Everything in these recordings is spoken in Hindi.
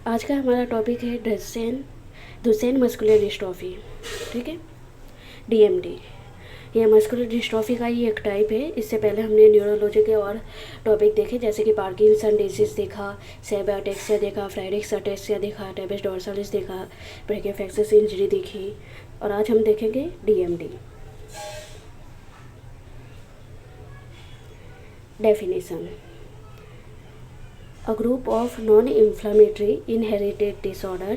आज का हमारा टॉपिक है डुचेन मस्कुलर डिस्ट्रॉफी। ठीक है, डीएमडी। ये मस्कुलर डिस्ट्रॉफी का ही एक टाइप है। इससे पहले हमने न्यूरोलॉजी के और टॉपिक देखे, जैसे कि पार्किंसन डिजीज़ देखा, सेबर अटेक्सिया देखा, फ्राइडेक्स अटेक्सिया देखा, टेबेस डोर्सालिस देखा, ब्रैकियोफेक्सिस इंजरी देखी, और आज हम देखेंगे DMD. Definition: a group of non-inflammatory inherited disorder,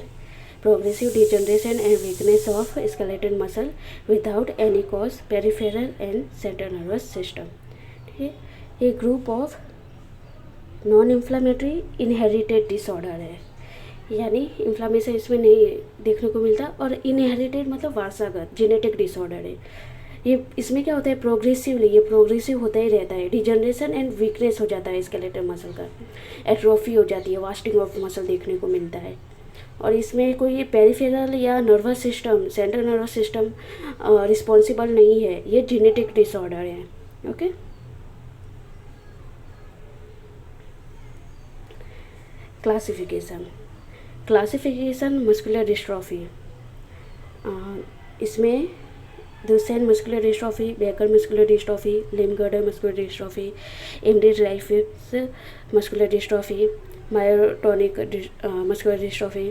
progressive degeneration and weakness of skeletal muscle without any cause, peripheral and central nervous system। ठीक है, ये group of non inflammatory inherited disorder है, यानी इन्फ्लामेशन इसमें नहीं देखने को मिलता, और इनहेरिटेड मतलब वारसागत जेनेटिक डिसऑर्डर है। ये इसमें क्या होता है, प्रोग्रेसिवली ये प्रोग्रेसिव होता ही रहता है। डिजनरेशन एंड वीकनेस हो जाता है स्केलेटल मसल का, एट्रोफी हो जाती है, वास्टिंग ऑफ मसल देखने को मिलता है। और इसमें कोई पेरिफेरल या nervous system, central nervous system responsible नहीं है, ये जेनेटिक डिसऑर्डर है। Okay, classification muscular dystrophy. इसमें Duchenne muscular dystrophy, Becker muscular dystrophy, limb girdle muscular dystrophy, Emery Dreifuss muscular dystrophy, myotonic muscular dystrophy,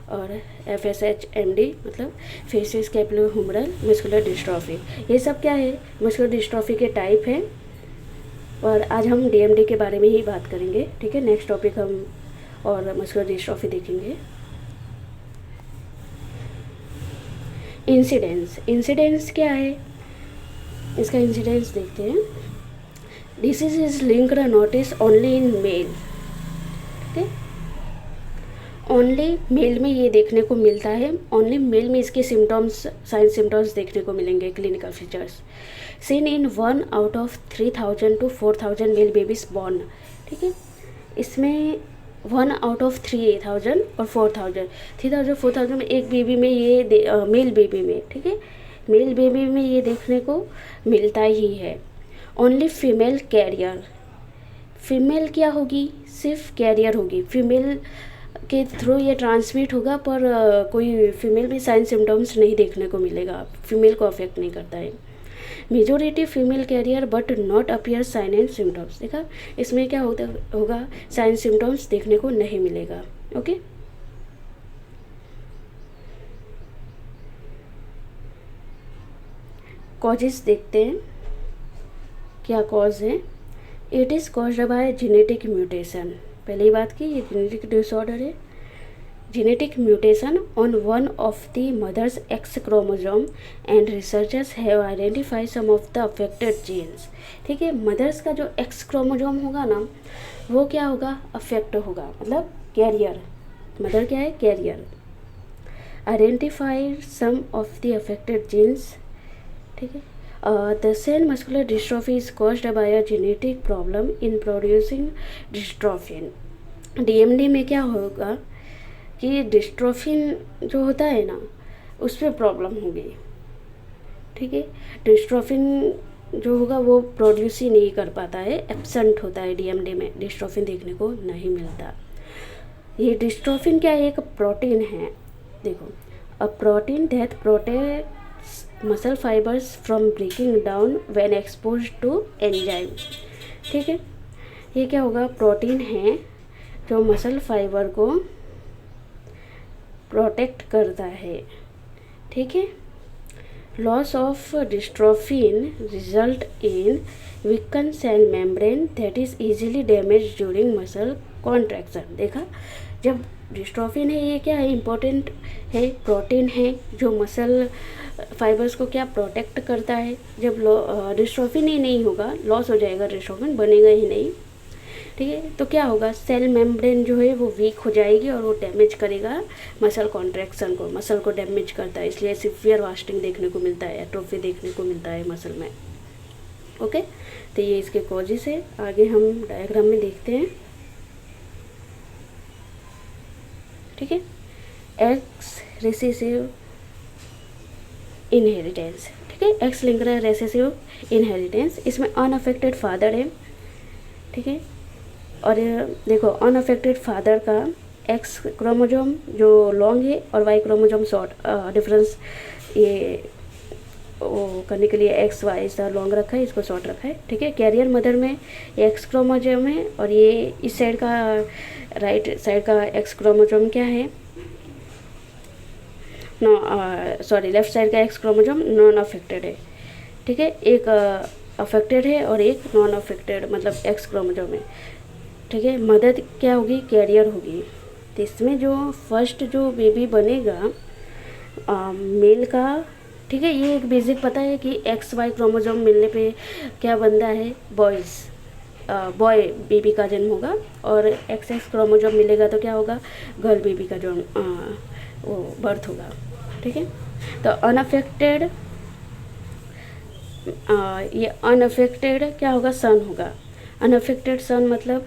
और FSHMD मतलब फेसियोस्कैपुलोहुमरल मस्कुलर डिस्ट्रॉफी। ये सब क्या है, मस्कुलर डिस्ट्रॉफी के टाइप हैं, और आज हम DMD के बारे में ही बात करेंगे। ठीक है, नेक्स्ट टॉपिक हम और मस्कुलर डिस्ट्रॉफी देखेंगे। इंसिडेंस क्या है, इसका इंसिडेंस देखते हैं। Disease is linked notice only in male. ठीक है, ओनली मेल में ये देखने को मिलता है, ओनली मेल में इसके सिम्टम्स, साइन सिम्टम्स देखने को मिलेंगे, clinical features. Seen in 1 out of 3000 to 4000 male babies born. ठीक है, इसमें 1 out of 3000 और 4000, 3000 4000 में एक बेबी में ये मेल बेबी में, ठीक है, मेल बेबी में ये देखने को मिलता ही है। ओनली फीमेल कैरियर, फीमेल क्या होगी, सिर्फ कैरियर होगी, फीमेल के थ्रू ये ट्रांसमिट होगा, पर कोई फीमेल में साइन सिम्टम्स नहीं देखने को मिलेगा, फीमेल को अफेक्ट नहीं करता है। Majority female carrier but not appear sign and symptoms. देखा, इसमें क्या होगा, साइन सिम्टम्स देखने को नहीं मिलेगा। ओके, कॉजेस देखते हैं, क्या कॉज है। It is caused by genetic mutation. पहले ही बात की, ये जेनेटिक डिसऑर्डर है। genetic mutation on one of the mother's X chromosome and researchers have identified some of the affected genes। ठीक है, मदर्स का जो X क्रोमोजोम होगा ना, वो क्या होगा, अफेक्ट होगा, मतलब कैरियर, मदर क्या है, carrier. Identify some of the affected genes. ठीक है, Duchenne muscular dystrophy is caused by a genetic problem in producing dystrophin। DMD में क्या होगा कि डिस्ट्रोफिन जो होता है ना, उस पर प्रॉब्लम होगी। ठीक है, डिस्ट्रोफिन जो होगा वो प्रोड्यूस ही नहीं कर पाता है, एब्सेंट होता है DMD में, डिस्ट्रोफिन देखने को नहीं मिलता। ये डिस्ट्रोफिन क्या है, एक प्रोटीन है। देखो, a protein that protects muscle fibres from breaking down when exposed to enzyme. ठीक है, ये क्या होगा, प्रोटीन है जो मसल फाइबर को प्रोटेक्ट करता है। ठीक है, loss of dystrophin result in weaken cell membrane that is easily damage during muscle contraction. देखा, जब डिस्ट्रोफिन है, ये क्या है, इम्पोर्टेंट है, प्रोटीन है जो मसल फाइबर्स को क्या प्रोटेक्ट करता है। जब डिस्ट्रोफिन ही नहीं होगा, लॉस हो जाएगा, डिस्ट्रोफिन बनेगा ही नहीं। ठीक है, तो क्या होगा, सेल मेम्ब्रेन जो है वो वीक हो जाएगी और वो डैमेज करेगा मसल कॉन्ट्रैक्शन को, मसल को डैमेज करता है, इसलिए सिवियर वास्टिंग देखने को मिलता है, एट्रोफी देखने को मिलता है मसल में। ओके, तो ये इसके कॉजेस है। आगे हम डायग्राम में देखते हैं। ठीक है, एक्स रिसेसिव इनहेरिटेंस। ठीक है, एक्स लिंक्ड रिसेसिव इनहेरिटेंस, इसमें अनअफेक्टेड फादर है। ठीक है, और देखो अनअफेक्टेड फादर का एक्स क्रोमोजोम जो लॉन्ग है और वाई क्रोमोजोम शॉर्ट, डिफरेंस ये वो करने के लिए एक्स वाई ऐसा लॉन्ग रखा है, इसको शॉर्ट रखा है, ठीक है। कैरियर मदर में एक्स क्रोमोजोम है और ये इस साइड का राइट साइड का एक्स क्रोमोजोम क्या है, सॉरी लेफ्ट साइड का एक्स क्रोमोजोम नॉन अफेक्टेड है, ठीक है। एक अफेक्टेड है और एक नॉन अफेक्टेड मतलब एक्स क्रोमोजोम है, ठीक है। मदर क्या होगी, कैरियर होगी। तो इसमें जो फर्स्ट जो बेबी बनेगा मेल का, ठीक है, ये एक बेसिक पता है कि एक्स वाई क्रोमोजोम मिलने पे क्या बनता है, बॉय बेबी का जन्म होगा, और एक्स एक्स क्रोमोजोम मिलेगा तो क्या होगा, गर्ल बेबी का जो वो बर्थ होगा, ठीक है। तो अनअफेक्टेड ये अनअफेक्टेड क्या होगा, सन होगा। अनअफेक्टेड सन मतलब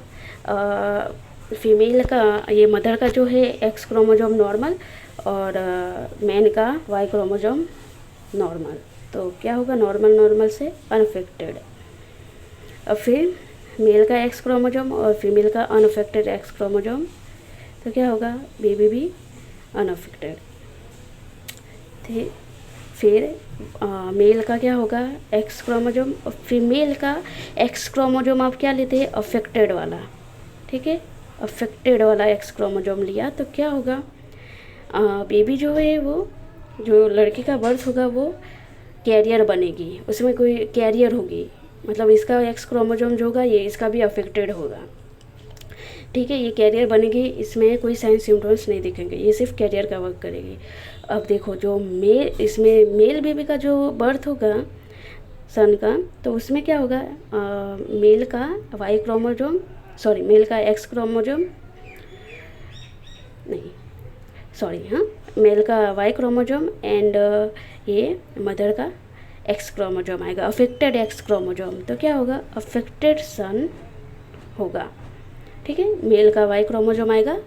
फीमेल का ये मदर का जो है एक्स क्रोमोजोम नॉर्मल और मैन का वाई क्रोमोजोम नॉर्मल, तो क्या होगा, नॉर्मल नॉर्मल से अनअफेक्टेड। और फिर मेल का एक्स क्रोमोजोम और फीमेल का अनअफेक्टेड एक्स क्रोमोजोम, तो क्या होगा, बेबी भी अनअफेक्टेड। फिर मेल का क्या होगा, एक्स क्रोमोजोम, और फीमेल का एक्स क्रोमोजोम आप क्या लेते हैं, अफेक्टेड वाला, ठीक है। अफेक्टेड वाला एक्स क्रोमोजोम लिया तो क्या होगा, बेबी जो है वो जो लड़की का बर्थ होगा वो कैरियर बनेगी, उसमें कोई कैरियर होगी, मतलब इसका एक्स क्रोमोजोम जो होगा ये इसका भी अफेक्टेड होगा, ठीक है। ये कैरियर बनेगी, इसमें कोई साइन सिम्टम्स नहीं दिखेंगे, ये सिर्फ कैरियर का वर्क करेगी। अब देखो जो इसमें मेल बेबी का जो बर्थ होगा सन का, तो उसमें क्या होगा, मेल का वाई क्रोमोजोम, सॉरी मेल का एक्स क्रोमोजोम नहीं, सॉरी हाँ, मेल का वाई क्रोमोजोम एंड ये मदर का एक्स क्रोमोजोम आएगा, अफेक्टेड एक्स क्रोमोजोम, तो क्या होगा, अफेक्टेड सन होगा, ठीक है। मेल का वाई क्रोमोजोम आएगा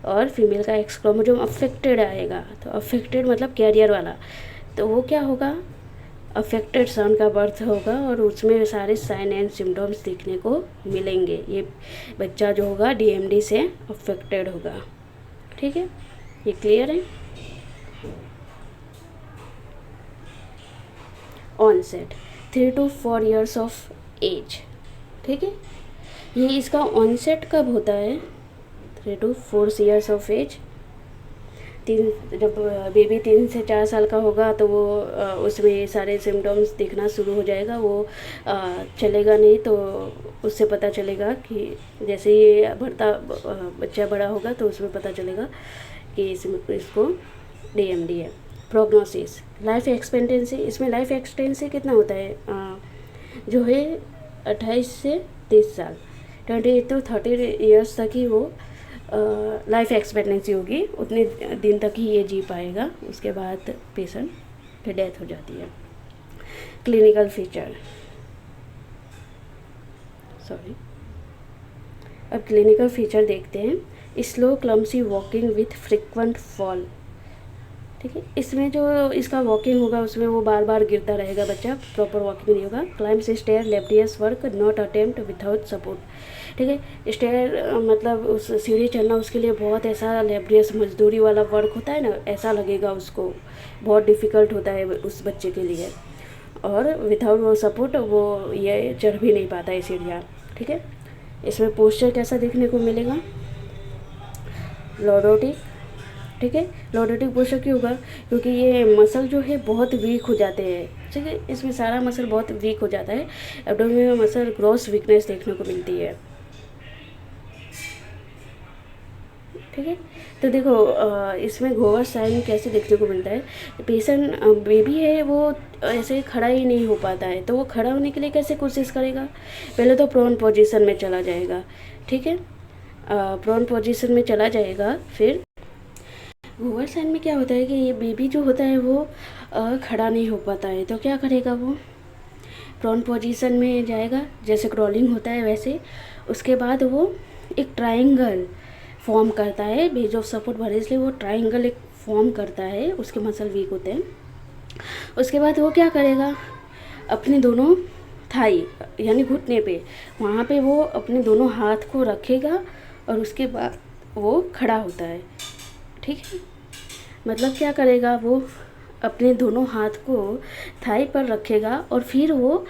और फीमेल का एक्स क्रोमोजोम अफेक्टेड आएगा, तो अफेक्टेड मतलब कैरियर वाला, तो वो क्या होगा, अफेक्टेड सन का बर्थ होगा और उसमें सारे साइन एंड सिम्टम्स दिखने को मिलेंगे। ये बच्चा जो होगा डीएमडी से अफेक्टेड होगा, ठीक है। ये क्लियर है। Onset 3 to 4 years of age, ठीक है। ये इसका ऑनसेट कब होता है, 3 to 4 years ऑफ एज। जब बेबी 3 से 4 साल का होगा तो वो उसमें सारे सिम्टम्स दिखना शुरू हो जाएगा, वो चलेगा नहीं तो उससे पता चलेगा कि जैसे ये बच्चा बड़ा होगा तो उसमें पता चलेगा कि इसको डीएमडी है। प्रोग्नोसिस, लाइफ एक्सपेक्टेंसी, इसमें लाइफ एक्सपेक्टेंसी कितना होता है, जो है 28 से 30 साल, 28 to 30 ईयर्स तक ही वो लाइफ एक्सपेक्टेंसी होगी, उतने दिन तक ही ये जी पाएगा, उसके बाद पेशेंट की डेथ हो जाती है। क्लिनिकल फीचर, सॉरी, अब क्लिनिकल फीचर देखते हैं। Slow clumsy walking with frequent fall, ठीक है। इसमें जो इसका वॉकिंग होगा उसमें वो बार बार गिरता रहेगा बच्चा, प्रॉपर वॉकिंग नहीं होगा। Climbs stair laborious work not attempt without support, ठीक है। स्टेयर मतलब उस सीढ़ी चढ़ना उसके लिए बहुत ऐसा लेब्रियस मजदूरी वाला वर्क होता है ना, ऐसा लगेगा उसको, बहुत डिफ़िकल्ट होता है उस बच्चे के लिए, और विदाउट वो सपोर्ट वो ये चढ़ भी नहीं पाता है सीढ़ियाँ, ठीक है। इसमें पोस्चर कैसा देखने को मिलेगा, लॉर्डोटिक, ठीक है। लॉर्डोटिक पोस्चर क्यों होगा, क्योंकि ये मसल जो है बहुत वीक हो जाते हैं, ठीक है। इसमें सारा मसल बहुत वीक हो जाता है, एब्डोमेन में मसल ग्रॉस वीकनेस देखने को मिलती है, ठीक है। तो देखो इसमें घोवर साइन कैसे देखने को मिलता है, पेशेंट बेबी है वो ऐसे खड़ा ही नहीं हो पाता है, तो वो खड़ा होने के लिए कैसे कोशिश करेगा, पहले तो प्रोन पोजीशन में चला जाएगा, ठीक है। प्रोन पोजीशन में चला जाएगा, फिर घोवर साइन में क्या होता है कि ये बेबी जो होता है वो खड़ा नहीं हो पाता है, तो क्या करेगा, वो प्रोन पोजीशन में जाएगा, जैसे क्रॉलिंग होता है वैसे। उसके बाद वो एक ट्रायंगल फॉर्म करता है, बेस ऑफ सपोर्ट भरे इसलिए वो ट्रायंगल एक फॉर्म करता है, उसके मसल वीक होते हैं। उसके बाद वो क्या करेगा, अपने दोनों थाई यानी घुटने पे, वहाँ पे वो अपने दोनों हाथ को रखेगा और उसके बाद वो खड़ा होता है। ठीक है, मतलब क्या करेगा, वो अपने दोनों हाथ को थाई पर रखेगा और फिर वो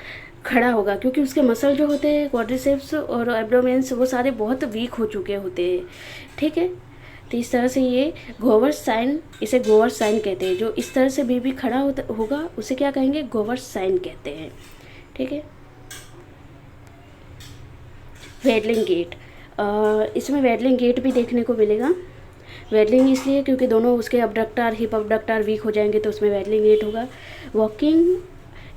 खड़ा होगा, क्योंकि उसके मसल जो होते हैं क्वाड्रिसेप्स और एब्डोमेन्स वो सारे बहुत वीक हो चुके होते हैं। ठीक है, तो इस तरह से ये गोवर साइन, इसे गोवर साइन कहते हैं। जो इस तरह से बेबी खड़ा होगा उसे क्या कहेंगे, गोवर साइन कहते हैं। ठीक है, वेडलिंग गेट, इसमें वेडलिंग गेट भी देखने को मिलेगा। वेडलिंग इसलिए क्योंकि दोनों उसके अबडक्टर, हिप अबडक्टर वीक हो जाएंगे तो उसमें वेडलिंग गेट होगा। Walking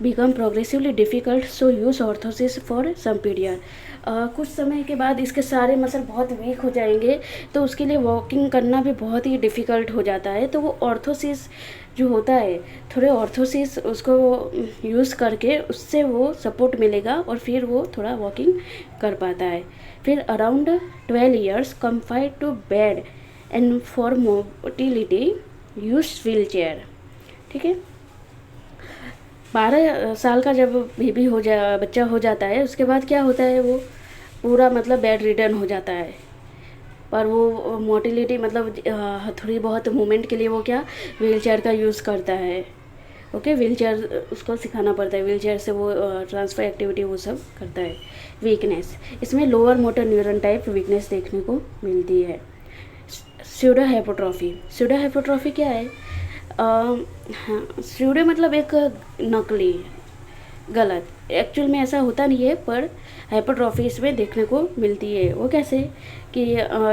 become progressively difficult, so use orthosis for some period. कुछ समय के बाद इसके सारे मसल बहुत वीक हो जाएंगे तो उसके लिए वॉकिंग करना भी बहुत ही डिफ़िकल्ट हो जाता है, तो वो ऑर्थोसिस जो होता है, थोड़े ऑर्थोसिस उसको यूज़ करके उससे वो सपोर्ट मिलेगा और फिर वो थोड़ा वॉकिंग कर पाता है। फिर around 12 years confined to bed and for motility use wheelchair. ठीक है, 12 साल का जब बेबी बच्चा हो जाता है उसके बाद क्या होता है, वो पूरा मतलब बेड रिडन हो जाता है, पर वो मोटिलिटी मतलब थोड़ी बहुत मूवमेंट के लिए वो क्या व्हील चेयर का यूज़ करता है। ओके, व्हील चेयर उसको सिखाना पड़ता है, व्हील चेयर से वो ट्रांसफ़र एक्टिविटी वो सब करता है। वीकनेस, इसमें lower motor neuron type weakness देखने को मिलती है। स्यूडो हाइपोट्रॉफी, स्यूडो हाइपोट्रॉफी क्या है, हाँ, स्यूडो मतलब एक नकली, गलत, एक्चुअल में ऐसा होता नहीं है, पर हाइपोट्रॉफी इसमें देखने को मिलती है। वो कैसे कि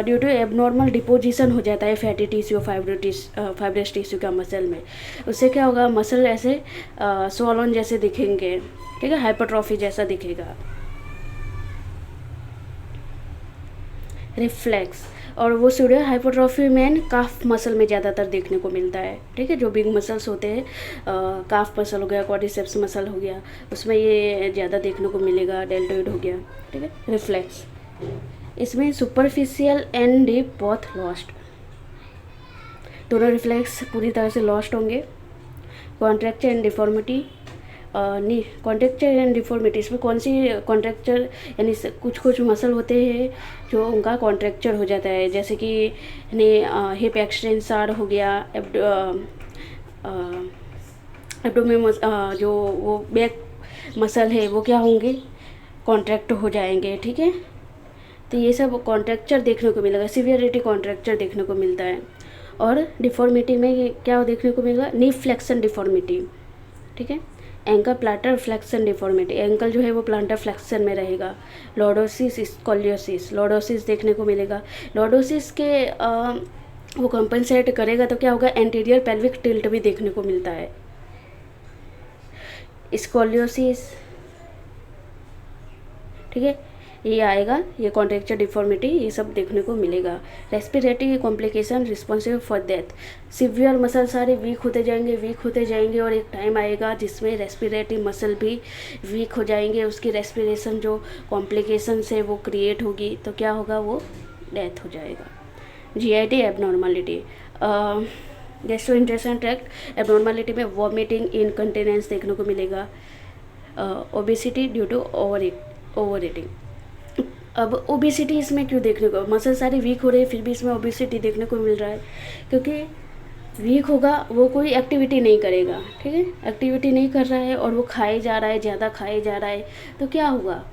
ड्यू टू एबनॉर्मल डिपोजिशन हो जाता है फैटी टिश्यू, फाइब्रस टिश्यू का मसल में, उससे क्या होगा, मसल ऐसे स्वॉलन जैसे दिखेंगे। ठीक है, हाइपोट्रॉफी जैसा दिखेगा। रिफ्लेक्स, और वो स्यूडो हाइपोट्रॉफी में काफ मसल में ज़्यादातर देखने को मिलता है। ठीक है, जो बिग मसल्स होते हैं, काफ मसल हो गया, क्वाड्रिसेप्स मसल हो गया, उसमें ये ज़्यादा देखने को मिलेगा। डेल्टोइड हो गया। ठीक है, रिफ्लेक्स, इसमें superficial and deep both lost, दोनों रिफ्लेक्स पूरी तरह से लॉस्ट होंगे। Contracture and deformity, contracture and deformity, इसमें कौन सी कॉन्ट्रैक्चर, यानी कुछ कुछ मसल होते हैं जो उनका कॉन्ट्रैक्चर हो जाता है, जैसे कि हिप एक्सटेंसर हो गया, एब्डोमेन जो वो बैक मसल है वो क्या होंगे, कॉन्ट्रैक्ट हो जाएंगे। ठीक है, तो ये सब कॉन्ट्रैक्चर देखने को मिलेगा, सिवियरिटी कॉन्ट्रैक्चर देखने को मिलता है। और डिफॉर्मिटी में क्या देखने को मिलेगा, नी फ्लेक्शन डिफॉर्मिटी। ठीक है, ankle planter flexion deformity, ankle जो है वो प्लांटर फ्लेक्शन में रहेगा। लॉर्डोसिस, स्कोलियोसिस, लॉर्डोसिस देखने को मिलेगा। लॉर्डोसिस के वो कंपनसेट करेगा तो क्या होगा, एंटीरियर पेल्विक टिल्ट भी देखने को मिलता है। स्कोलियोसिस, ठीक है, ये आएगा, ये कॉन्ट्रैक्चर डिफॉर्मिटी, ये सब देखने को मिलेगा। Respiratory complication responsible for death, severe muscle सारे वीक होते जाएंगे और एक टाइम आएगा जिसमें रेस्पिरेटरी मसल भी वीक हो जाएंगे, उसकी रेस्पिरेशन जो कॉम्प्लिकेशन से वो क्रिएट होगी तो क्या होगा, वो डेथ हो जाएगा। GIT abnormality, gastrointestinal tract abnormality में वॉमिटिंग, इनकंटिनेंस देखने को मिलेगा। Obesity due to overeating, अब ओबेसिटी इसमें क्यों देखने को, मसल सारे वीक हो रहे हैं फिर भी इसमें ओबेसिटी देखने को मिल रहा है, क्योंकि वीक होगा वो कोई एक्टिविटी नहीं करेगा। ठीक है, एक्टिविटी नहीं कर रहा है और वो खाए जा रहा है, ज़्यादा खाए जा रहा है, तो क्या होगा,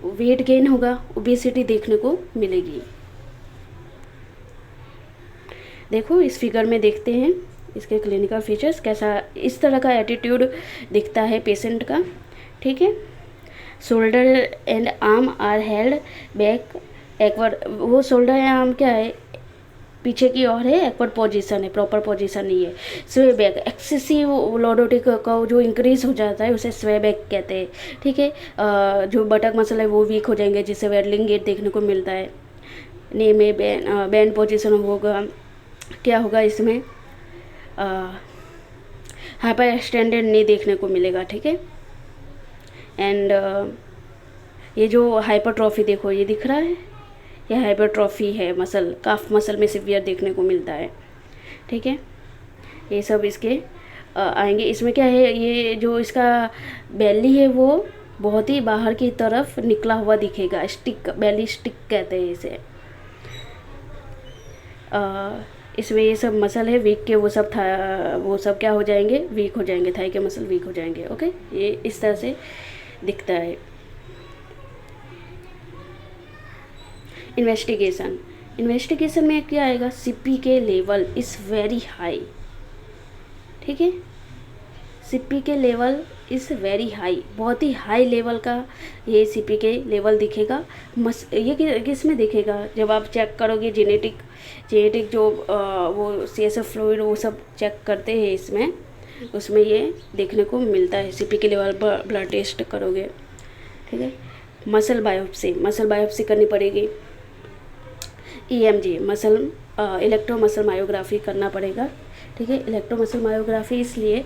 वेट गेन होगा, ओबेसिटी देखने को मिलेगी। देखो इस फिगर में देखते हैं इसके क्लिनिकल फीचर्स, कैसा इस तरह का एटीट्यूड दिखता है पेशेंट का। ठीक है, shoulder and arm are held back awkward, वो शोल्डर या आर्म क्या है, पीछे की ओर है, एक्वर्ड पोजीशन है, प्रॉपर पोजीशन नहीं है। स्वे बैक, एक्सेसिव लॉर्डोटिक का जो इंक्रीज हो जाता है उसे स्वे बैक कहते हैं। ठीक है, जो बटक मसल है वो वीक हो जाएंगे जिससे वेडलिंग गेट देखने को मिलता है। नी में बैंड पोजीशन होगा, क्या होगा इसमें, हाइपर एक्सटेंडेड नी देखने को मिलेगा। ठीक है, एंड ये जो हाइपरट्रॉफी देखो ये दिख रहा है, ये हाइपरट्रॉफी है, मसल काफ मसल में सिवियर देखने को मिलता है। ठीक है, ये सब इसके आएंगे। इसमें क्या है, ये जो इसका बेली है वो बहुत ही बाहर की तरफ निकला हुआ दिखेगा, स्टिक, बेली स्टिक कहते हैं इसे। इसमें ये सब मसल है वीक के, वो सब क्या हो जाएंगे, वीक हो जाएंगे, थाई के मसल वीक हो जाएंगे। ओके, ये इस तरह से दिखता है। इन्वेस्टिगेशन में क्या आएगा, सीपी के लेवल इज़ वेरी हाई। ठीक है, सीपी के लेवल इज़ वेरी हाई, बहुत ही हाई लेवल का ये सीपी के लेवल दिखेगा। ये किस में दिखेगा, जब आप चेक करोगे जेनेटिक जो वो CSF फ्लूइड वो सब चेक करते हैं इसमें, उसमें ये देखने को मिलता है। सीपी के लेवल पर ब्लड टेस्ट करोगे। ठीक है, मसल बायोप्सी करनी पड़ेगी। EMG इलेक्ट्रो मसल मायोग्राफी करना पड़ेगा। ठीक है, इलेक्ट्रो मसल मायोग्राफी इसलिए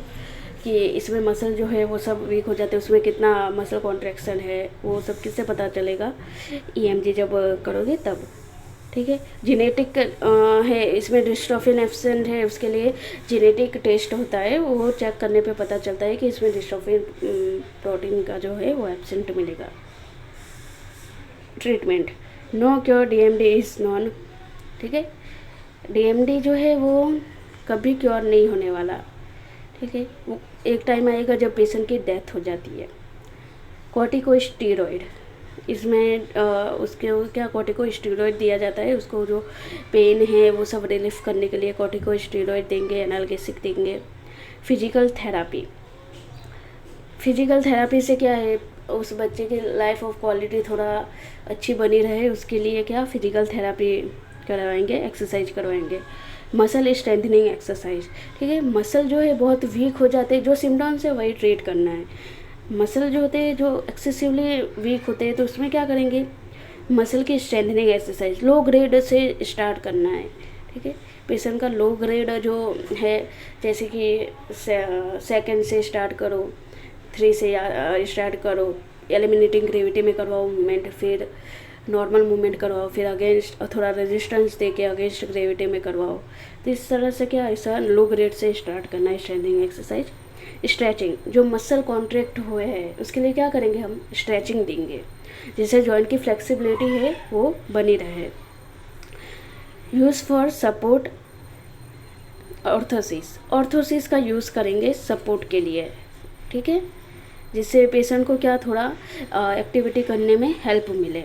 कि इसमें मसल जो है वो सब वीक हो जाते हैं, उसमें कितना मसल कॉन्ट्रैक्शन है वो सब किससे पता चलेगा, EMG जब करोगे तब। ठीक है, जेनेटिक है इसमें, डिस्ट्रोफिन एब्सेंट है, उसके लिए जेनेटिक टेस्ट होता है, वो चेक करने पे पता चलता है कि इसमें डिस्ट्रोफिन प्रोटीन का जो है वो एब्सेंट मिलेगा। Treatment, no cure DMD is known. ठीक है, DMD जो है वो कभी क्योर नहीं होने वाला। ठीक है, वो एक टाइम आएगा जब पेशेंट की डेथ हो जाती है। कॉर्टिकोस्टेरॉइड, इसमें उसके क्या कॉर्टिकोस्टेरॉइड दिया जाता है, उसको जो पेन है वो सब रिलीफ करने के लिए कॉर्टिकोस्टेरॉइड देंगे, एनाल्गेसिक देंगे। फिजिकल थेरापी से क्या है, उस बच्चे की लाइफ ऑफ क्वालिटी थोड़ा अच्छी बनी रहे, उसके लिए क्या फिजिकल थेरापी करवाएंगे, एक्सरसाइज करवाएंगे। Muscle strengthening exercise. ठीक है, मसल जो है बहुत वीक हो जाते हैं, जो सिम्टम्स है वही ट्रीट करना है। मसल जो होते हैं जो एक्सेसिवली वीक होते हैं तो उसमें क्या करेंगे, मसल की स्ट्रेंथनिंग एक्सरसाइज लो ग्रेड से स्टार्ट करना है। ठीक है, पेशेंट का लो ग्रेड जो है, जैसे कि सेकंड से स्टार्ट करो, 3 से स्टार्ट करो, एलिमिनेटिंग ग्रेविटी में करवाओ मूवमेंट, फिर नॉर्मल मूवमेंट करवाओ, फिर अगेंस्ट थोड़ा रेजिस्टेंस दे के अगेंस्ट ग्रेविटी में करवाओ। तो इस तरह से क्या, ऐसा लो ग्रेड से स्टार्ट करना है स्ट्रेंथनिंग एक्सरसाइज। स्ट्रेचिंग, जो मसल कॉन्ट्रैक्ट हुए हैं उसके लिए क्या करेंगे, हम स्ट्रेचिंग देंगे, जिससे जॉइंट की फ्लेक्सिबिलिटी है वो बनी रहे। यूज़ फॉर सपोर्ट ऑर्थोसिस का यूज़ करेंगे सपोर्ट के लिए। ठीक है, जिससे पेशेंट को क्या थोड़ा एक्टिविटी करने में हेल्प मिले।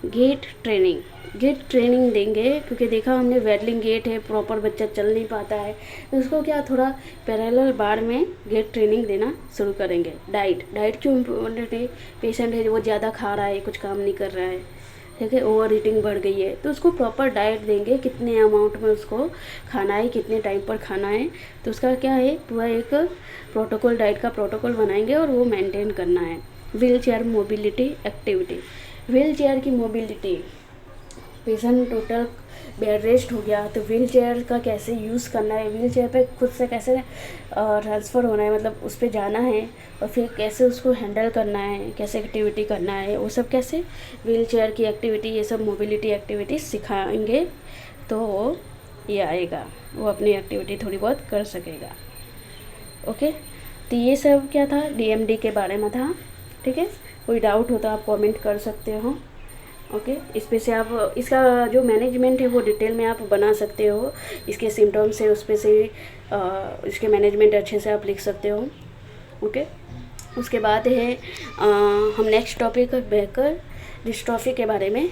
गेट ट्रेनिंग देंगे, क्योंकि देखा हमने वेडलिंग गेट है, प्रॉपर बच्चा चल नहीं पाता है, तो उसको क्या थोड़ा पैरेलल बार में गेट ट्रेनिंग देना शुरू करेंगे। डाइट क्यों इम्पोर्टेंट है, पेशेंट है वो ज़्यादा खा रहा है, कुछ काम नहीं कर रहा है, ठीक है, ओवर ईटिंग बढ़ गई है, तो उसको प्रॉपर डाइट देंगे, कितने अमाउंट में उसको खाना है, कितने टाइम पर खाना है, तो उसका क्या है पूरा एक प्रोटोकॉल, डाइट का प्रोटोकॉल बनाएंगे और वो मेंटेन करना है। Wheel chair mobility activity, wheel chair की mobility, patient total bed rest हो गया तो व्हील चेयर का कैसे यूज़ करना है, व्हील चेयर पे खुद से कैसे ट्रांसफ़र होना है, मतलब उस पर जाना है और फिर कैसे उसको हैंडल करना है, कैसे एक्टिविटी करना है, वो सब कैसे व्हील चेयर की एक्टिविटी, ये सब मोबिलिटी एक्टिविटी सिखाएंगे तो ये आएगा, वो अपनी एक्टिविटी थोड़ी बहुत कर सकेगा। ओके, तो ये सब क्या था, DMD के बारे में था। ठीक है, कोई डाउट हो तो आप कमेंट कर सकते हो। ओके, इस पे से आप इसका जो मैनेजमेंट है वो डिटेल में आप बना सकते हो, इसके सिम्टम्स है उस पे से इसके मैनेजमेंट अच्छे से आप लिख सकते हो। ओके, उसके बाद है हम नेक्स्ट टॉपिक बेकर डिस्ट्रॉफी के बारे में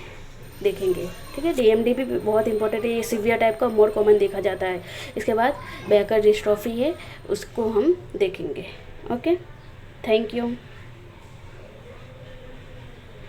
देखेंगे। ठीक है, DMD भी बहुत इंपॉर्टेंट है, ये सीवियर टाइप का मोर कॉमन देखा जाता है। इसके बाद बेकर डिस्ट्रॉफी है, उसको हम देखेंगे। Okay, thank you.